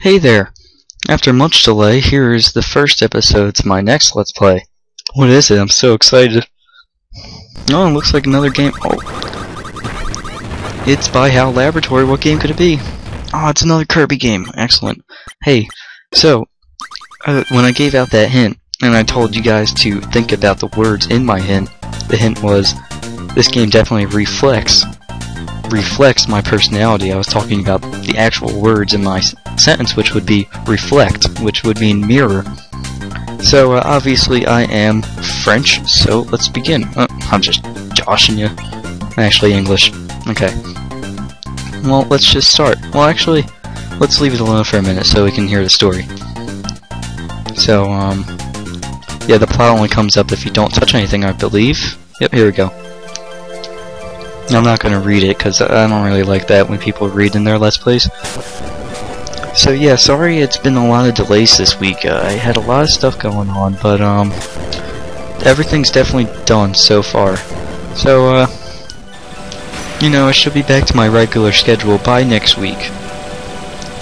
Hey there! After much delay, here is the first episode to my next Let's Play. What is it? I'm so excited. Oh, it looks like another game. Oh. It's by HAL Laboratory. What game could it be? Oh, it's another Kirby game. Excellent. Hey, so, when I gave out that hint, and I told you guys to think about the words in my hint, the hint was, this game definitely reflects my personality. I was talking about the actual words in my sentence, which would be reflect, which would mean mirror. So obviously I am French, so let's begin. I'm just joshing you. Actually English. Okay. Well, let's just start. Well, actually, let's leave it alone for a minute so we can hear the story. So, yeah, the plot only comes up if you don't touch anything, I believe. Yep, here we go. I'm not going to read it because I don't really like that when people read in their Let's Plays. So yeah, sorry it's been a lot of delays this week. I had a lot of stuff going on, but everything's definitely done so far. So you know, I should be back to my regular schedule by next week.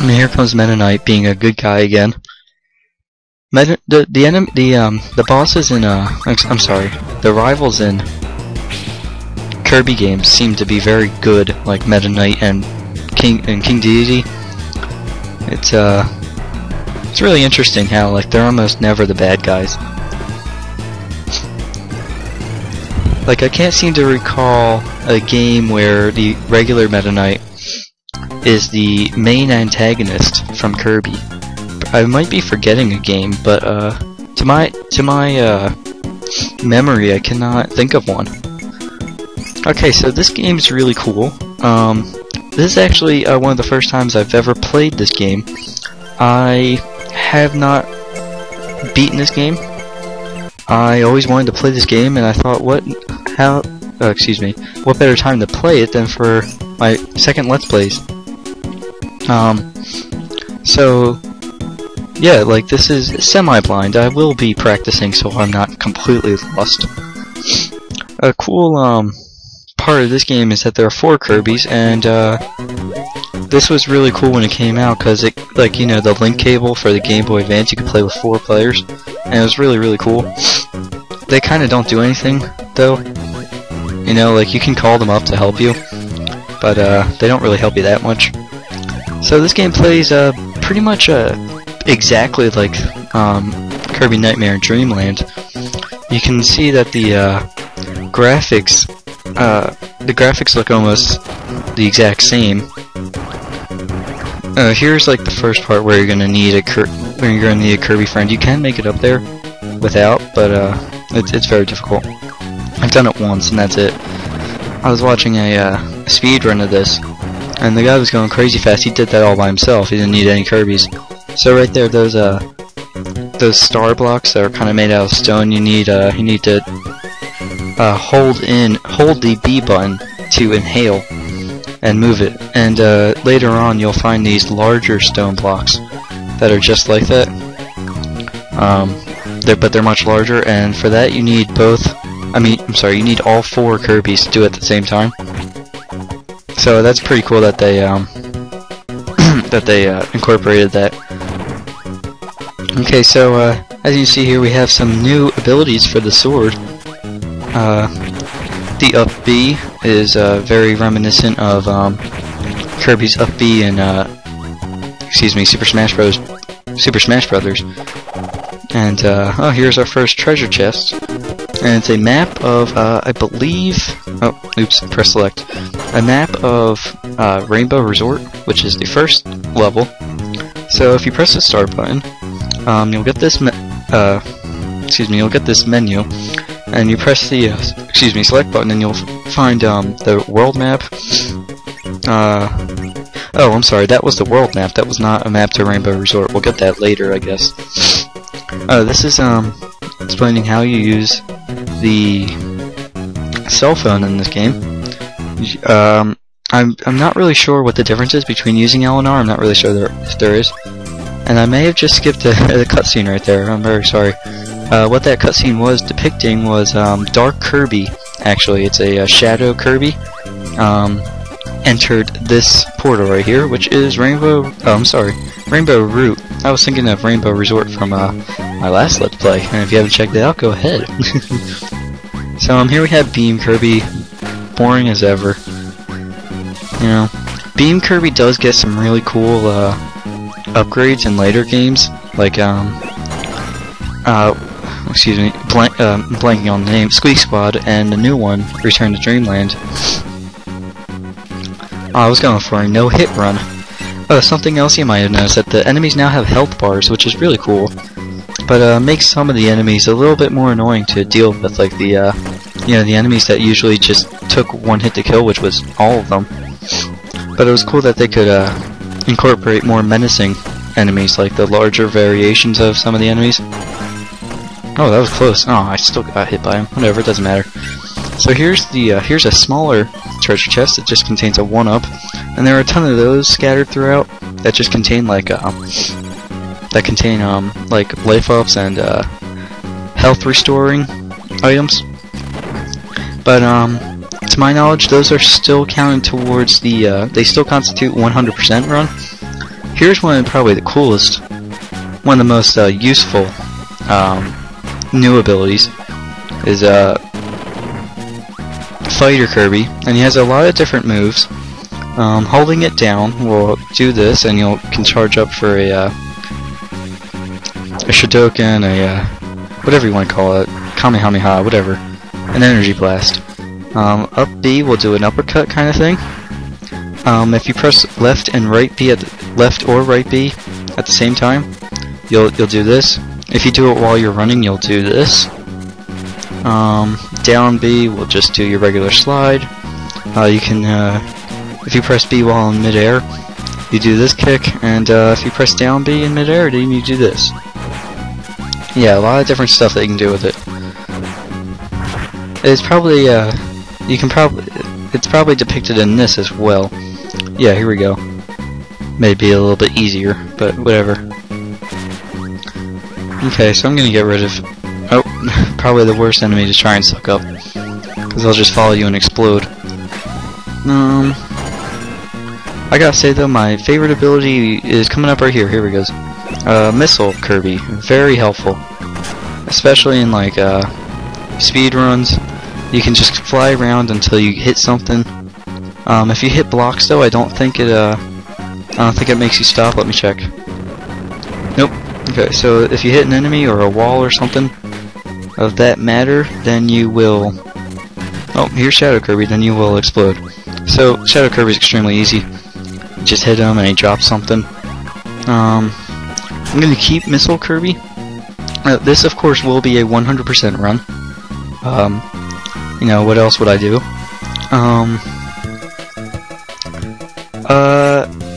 And here comes Meta Knight being a good guy again. The bosses in I'm sorry, the rivals in Kirby games seem to be very good, like Meta Knight and King Deity. It's really interesting how like they're almost never the bad guys. Like I can't seem to recall a game where the regular Meta Knight is the main antagonist from Kirby. I might be forgetting a game, but to my memory, I cannot think of one. Okay, so this game is really cool. This is actually one of the first times I've ever played this game. I have not beaten this game. I always wanted to play this game, and I thought, what better time to play it than for my second Let's Plays. So, yeah, like this is semi-blind. I will be practicing so I'm not completely lost. A cool, part of this game is that there are 4 Kirbys, and this was really cool when it came out because it, like, you know, the link cable for the Game Boy Advance, you could play with 4 players, and it was really cool. They kind of don't do anything though, you know, like you can call them up to help you, but they don't really help you that much. So this game plays pretty much exactly like Kirby Nightmare Dreamland. You can see that the graphics look almost the exact same. Here's like the first part where you're gonna need a Kirby friend. You can make it up there without, but it's very difficult. I've done it once and that's it. I was watching a speed run of this, and the guy was going crazy fast. He did that all by himself. He didn't need any Kirbys. So right there, those star blocks that are kind of made out of stone. You need to hold the B button to inhale and move it, and later on you'll find these larger stone blocks that are just like that, but they're much larger, and for that you need you need all 4 Kirbys to do it at the same time. So that's pretty cool that they incorporated that. Okay, so as you see here, we have some new abilities for the sword. The up B is very reminiscent of Kirby's up B in Super Smash Brothers. And oh, here's our first treasure chest, and it's a map of I believe. Oh, oops, press select. A map of Rainbow Resort, which is the first level. So if you press the start button, you'll get this menu. And you press the select button, and you'll find the world map. Oh, I'm sorry, that was the world map. That was not a map to Rainbow Resort. We'll get that later, I guess. This is explaining how you use the cell phone in this game. I'm not really sure what the difference is between using L and R. I'm not really sure if there is. And I may have just skipped a cutscene right there. I'm very sorry. What that cutscene was depicting was Dark Kirby. Actually, it's a Shadow Kirby. entered this portal right here, which is Rainbow Route. I was thinking of Rainbow Resort from my last Let's Play, and if you haven't checked it out, go ahead. So here we have Beam Kirby, boring as ever. You know, Beam Kirby does get some really cool upgrades in later games, like excuse me, blanking on the name, Squeak Squad, and the new one, Return to Dreamland. I was going for a no-hit run. Something else you might have noticed, that the enemies now have health bars, which is really cool, but makes some of the enemies a little bit more annoying to deal with, like the the enemies that usually just took one hit to kill, which was all of them. But it was cool that they could incorporate more menacing enemies, like the larger variations of some of the enemies. Oh, that was close. Oh, I still got hit by him. Whatever, it doesn't matter. So here's a smaller treasure chest that just contains a 1-up, and there are a ton of those scattered throughout that just contain like life ups and health restoring items. But to my knowledge, those are still counted towards the they still constitute 100% run. Here's one of probably the coolest, one of the most useful new abilities is Fighter Kirby, and he has a lot of different moves. Holding it down will do this, and you can charge up for a Shotokan, whatever you want to call it, Kamehameha, whatever, an energy blast. Up B will do an uppercut kind of thing. If you press left and right B left or right B at the same time, you'll do this. If you do it while you're running, you'll do this. Down B will just do your regular slide. You can, if you press B while in midair, you do this kick, and if you press down B in midair, then you do this. Yeah, a lot of different stuff that you can do with it. It's probably, it's probably depicted in this as well. Yeah, here we go. Maybe a little bit easier, but whatever. Okay, so I'm gonna get rid of, probably the worst enemy to try and suck up, because they'll just follow you and explode. I gotta say though, my favorite ability is coming up right here. Here it goes. Missile Kirby, very helpful, especially in like speed runs. You can just fly around until you hit something. If you hit blocks though, I don't think it makes you stop. Let me check. Nope. Okay, so if you hit an enemy or a wall or something of that matter, then you will... Oh, here's Shadow Kirby, then you will explode. So, Shadow Kirby is extremely easy. You just hit him and he drops something. I'm going to keep Missile Kirby. This, of course, will be a 100% run. You know, what else would I do?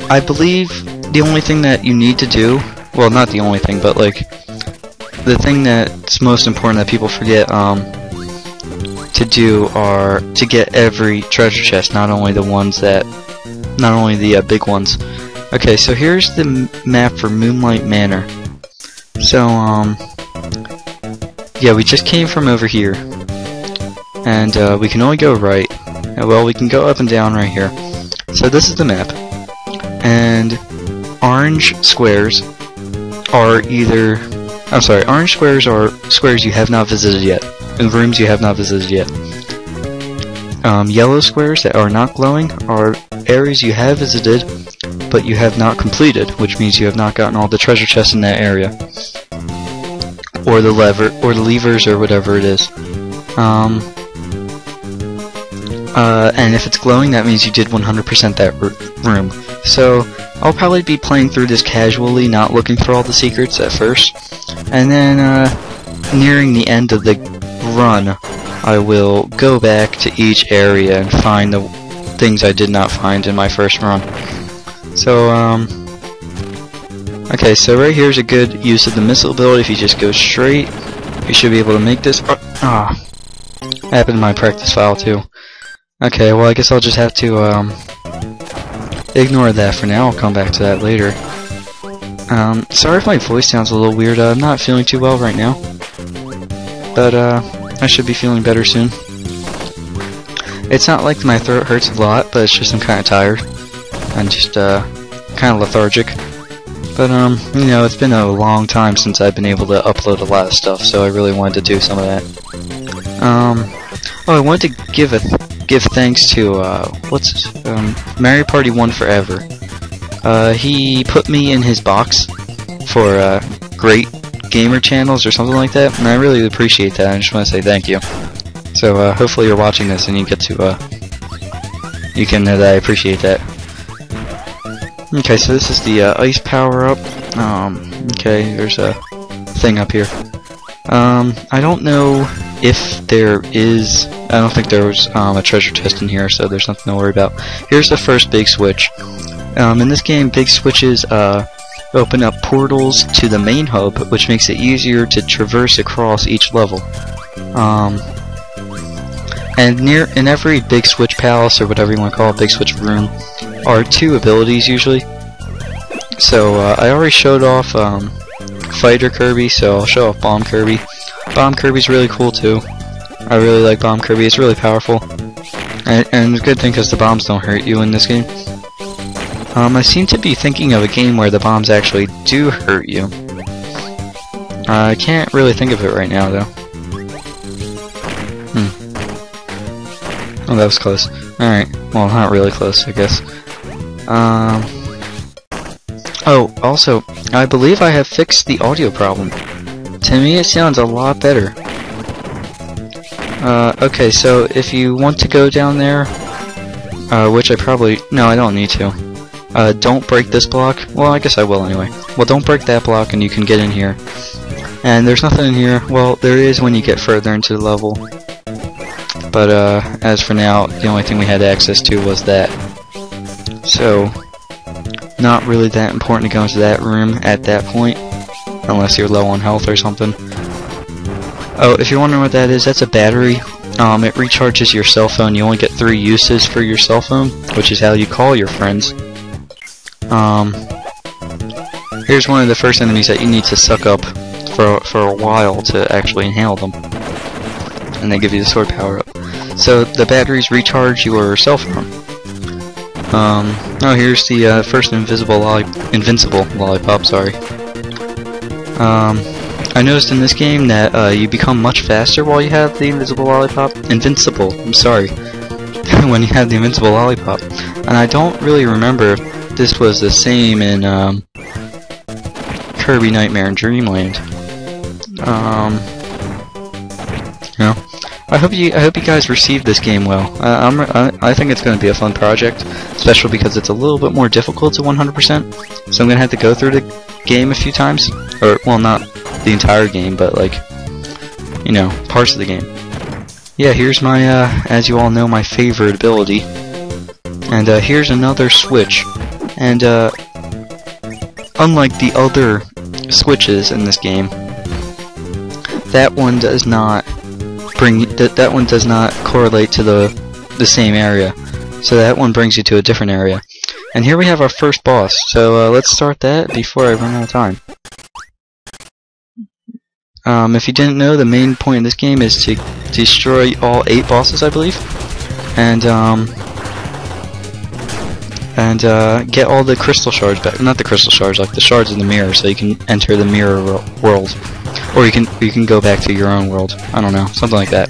I believe the only thing that you need to do... Well, not the only thing, but like the thing that's most important that people forget to do are to get every treasure chest, not only the big ones. Okay, so here's the map for Moonlight Manor. So yeah, we just came from over here, and we can only go right. Well, we can go up and down right here. So this is the map, and orange squares are orange squares are squares you have not visited yet, and rooms you have not visited yet. Yellow squares that are not glowing are areas you have visited, but you have not completed, which means you have not gotten all the treasure chests in that area, or the levers, or whatever it is. And if it's glowing, that means you did 100% that room. So I'll probably be playing through this casually, not looking for all the secrets at first, and then nearing the end of the run, I will go back to each area and find the things I did not find in my first run. So okay, so right here is a good use of the missile ability. If you just go straight, you should be able to make this. Happened in my practice file too. Okay, well I guess I'll just have to ignore that for now. I'll come back to that later. Sorry if my voice sounds a little weird. I'm not feeling too well right now, but I should be feeling better soon. It's not like my throat hurts a lot, but it's just I'm kind of tired. I'm just kind of lethargic. But you know, it's been a long time since I've been able to upload a lot of stuff, so I really wanted to do some of that. Oh, I wanted to give thanks to Mario Party 1 Forever. He put me in his box for great gamer channels or something like that, and I really appreciate that. I just want to say thank you. So hopefully you're watching this and you get to you can know that I appreciate that. Okay, so this is the ice power up. Okay, there's a thing up here. I don't know if there is. I don't think there was a treasure chest in here, so there's nothing to worry about. Here's the first big switch. In this game, big switches open up portals to the main hub, which makes it easier to traverse across each level. And in every big switch palace, or whatever you want to call it, big switch room, are 2 abilities usually. So I already showed off Fighter Kirby, so I'll show off Bomb Kirby. Bomb Kirby's really cool too. I really like Bomb Kirby. It's really powerful, and it's a good thing because the bombs don't hurt you in this game. I seem to be thinking of a game where the bombs actually do hurt you. I can't really think of it right now though. Oh, that was close. Alright, well, not really close, I guess. Oh, also, I believe I have fixed the audio problem. To me, it sounds a lot better. Okay, so if you want to go down there, which I probably... No, I don't need to. Don't break this block. Well, I guess I will anyway. Well, don't break that block and you can get in here. And there's nothing in here. Well, there is when you get further into the level. But as for now, the only thing we had access to was that. So, not really that important to go into that room at that point, unless you're low on health or something. Oh, if you're wondering what that is, that's a battery. It recharges your cell phone. You only get 3 uses for your cell phone, which is how you call your friends. Here's one of the first enemies that you need to suck up for a while to actually inhale them. And they give you the sword power up. So the batteries recharge your cell phone. Oh, here's the first invincible lollipop. Sorry. I noticed in this game that you become much faster while you have the invincible. I'm sorry. When you have the invincible lollipop, and I don't really remember if this was the same in Kirby Nightmare in Dreamland. No. I hope you guys received this game well. I think it's going to be a fun project, especially because it's a little bit more difficult to 100%. So I'm going to have to go through the game a few times, or well, not the entire game, but like, you know, parts of the game. Yeah, here's my, as you all know, my favorite ability. And here's another switch. And unlike the other switches in this game, that one does not that one does not correlate to the same area. So that one brings you to a different area. And here we have our first boss. So let's start that before I run out of time. If you didn't know, the main point of this game is to destroy all 8 bosses, I believe, and get all the crystal shards back. Not the crystal shards, like the shards in the mirror, so you can enter the mirror world, or you can go back to your own world. I don't know, something like that.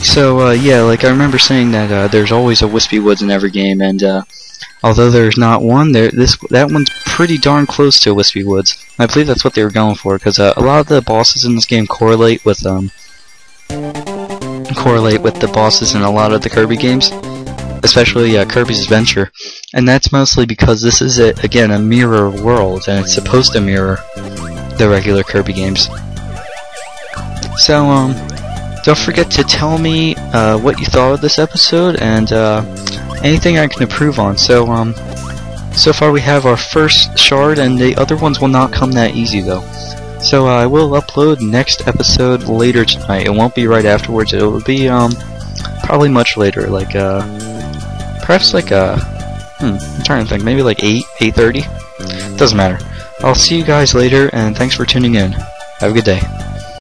So yeah, like I remember saying that there's always a Wispy Woods in every game, and although there's not one, that one's pretty darn close to Wispy Woods. I believe that's what they were going for, because a lot of the bosses in this game correlate with the bosses in a lot of the Kirby games, especially Kirby's Adventure, and that's mostly because this is again a mirror world, and it's supposed to mirror the regular Kirby games. So don't forget to tell me what you thought of this episode and anything I can improve on. So far we have our first shard, and the other ones will not come that easy though. So I will upload next episode later tonight. It won't be right afterwards. It will be probably much later, like perhaps like I'm trying to think, maybe like 8:30. Doesn't matter. I'll see you guys later, and thanks for tuning in. Have a good day.